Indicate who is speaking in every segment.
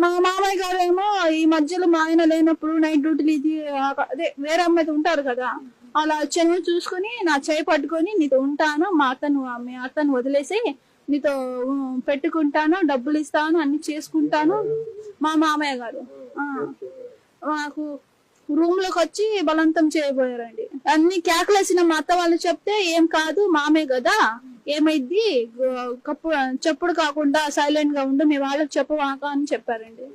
Speaker 1: మా మామయ్య గారు ఏమో ఈ మధ్యలో మా ఆయన లేనప్పుడు నైట్ డ్యూటీలు ఇది అదే వేరే అమ్మాయి ఉంటారు కదా, అలా చెను చూసుకుని నా చేయి పట్టుకొని నీతో ఉంటాను, మీ అత్తను వదిలేసి నీతో పెట్టుకుంటాను, డబ్బులు ఇస్తాను, అన్ని చేసుకుంటాను మా మామయ్య గారు. మాకు రూమ్ లోకి వచ్చి బలవంతం చేయబోయారండి. అన్ని కేకలేసిన మా అత్త వాళ్ళు చెప్తే ఏం కాదు మామే కదా, ఏమైద్ది చెప్పుడు కాకుండా సైలెంట్ గా ఉండు, మీ వాళ్ళకి చెప్పవాక అని చెప్పారండి.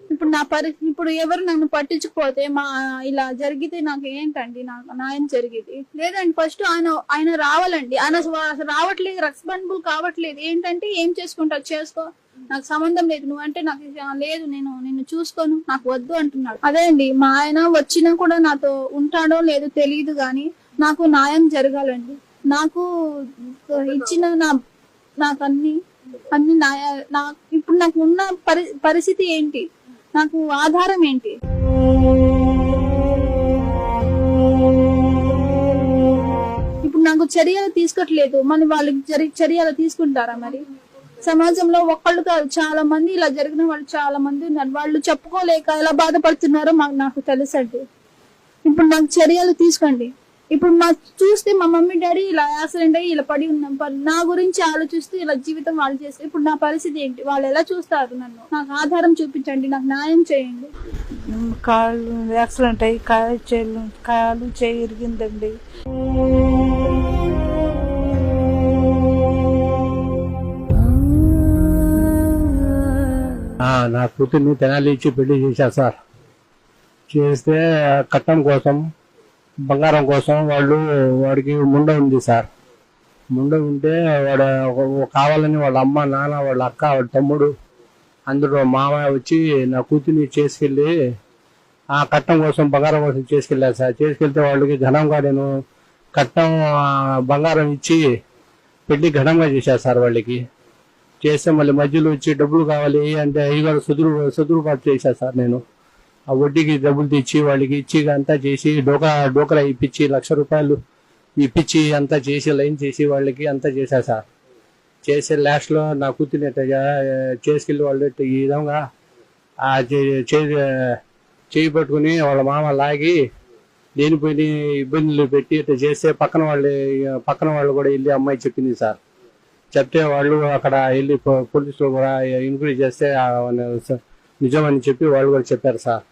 Speaker 1: ఇప్పుడు ఇప్పుడు ఎవరు నన్ను పట్టించుకోతే ఇలా జరిగితే నాకు ఏంటండి, నాకు న్యాయం జరిగేది లేదండి. ఫస్ట్ ఆయన రావాలండి, ఆయన రావట్లేదు, రెస్పాన్సిబుల్ కావట్లేదు. ఏంటంటే ఏం చేసుకుంటావు చేసుకో, నాకు సంబంధం లేదు, నువ్వంటే నాకు లేదు, నేను నిన్ను చూసుకోను, నాకు వద్దు అంటున్నాడు. అదే అండి, మా ఆయన వచ్చినా కూడా నాతో ఉంటాడో లేదో తెలియదు గాని నాకు న్యాయం జరగాలండి. నాకు ఇచ్చిన నాకు అన్ని ఇప్పుడు నాకు ఉన్న పరిస్థితి ఏంటి, నాకు ఆధారం ఏంటి? ఇప్పుడు నాకు చర్యలు తీసుకోవట్లేదు, మరి వాళ్ళకి చర్యలు తీసుకుంటారా? మరి సమాజంలో ఒక్కళ్ళు కాదు, చాలా మంది ఇలా జరిగిన వాళ్ళు చాలా మంది ఉన్నారు. వాళ్ళు చెప్పుకోలేక ఎలా బాధపడుతున్నారో నాకు తెలుసండి. ఇప్పుడు నాకు చర్యలు తీసుకోండి. ఇప్పుడు చూస్తే మా మమ్మీ డాడీ ఇలా యాక్సిడెంట్ అయ్యి ఇలా పడి ఉన్నాం, నా గురించి ఆలోచిస్తూ ఇలా జీవితం వాళ్ళు చేస్తే ఇప్పుడు నా పరిస్థితి ఏంటి? వాళ్ళు ఎలా చూస్తారు నన్ను? నాకు ఆధారం చూపించండి, నాకు న్యాయం చేయండి.
Speaker 2: కాళ్ళు యాక్సిడెంట్ అయ్యి కాలు చేయి ఇరిగిందండి.
Speaker 3: నా కూతుర్ని తెనాలి ఇచ్చి పెళ్లి చేశారు సార్. చేస్తే కట్నం కోసం, బంగారం కోసం వాడికి ముండ ఉంది సార్. ముండ ఉంటే వాడు కావాలని వాళ్ళ అమ్మ, నాన్న, వాళ్ళ అక్క, వాళ్ళ తమ్ముడు అందరూ మామయ్య వచ్చి నా కూతుర్ని చేసుకెళ్ళి ఆ కట్నం కోసం, బంగారం కోసం చేసుకెళ్ళారు సార్. చేసుకెళ్తే వాళ్ళకి ఘనంగా నేను కట్నం బంగారం ఇచ్చి పెళ్లి ఘనంగా చేశారు సార్. వాళ్ళకి చేస్తే మళ్ళీ మధ్యలో వచ్చి డబ్బులు కావాలి అంటే అయ్యగారు సదురుబాటు చేశాను సార్. నేను ఆ వడ్డీకి డబ్బులు తెచ్చి వాళ్ళకి ఇచ్చి అంతా చేసి డోకరా ఇప్పించి ₹1,00,000 ఇప్పించి అంతా చేసి లైన్ చేసి వాళ్ళకి అంతా చేశా సార్. చేసే లాస్ట్లో నా కూతుర్ని చేసుకెళ్ళి వాళ్ళు ఈ విధంగా చేయి పట్టుకుని వాళ్ళ మామ లాగి లేనిపోయి ఇబ్బందులు పెట్టి ఇట్లా చేస్తే పక్కన వాళ్ళు కూడా వెళ్ళి అమ్మాయి చెప్పింది సార్. చెప్తే వాళ్ళు అక్కడ వెళ్ళి పోలీసులు కూడా ఎంక్వైరీ చేస్తే నిజమని చెప్పి వాళ్ళు కూడా చెప్పారు సార్.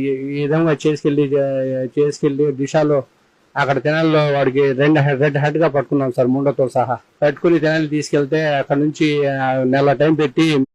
Speaker 3: ఈ విధంగా చేసుకెళ్ళి దిశలో అక్కడ తెనాలిలో వాడికి రెడ్ హెడ్ గా పట్టుకున్నాం సార్, ముండతో సహా. పట్టుకుని తెనాలి తీసుకెళ్తే అక్కడ నుంచి నెల టైం పెట్టి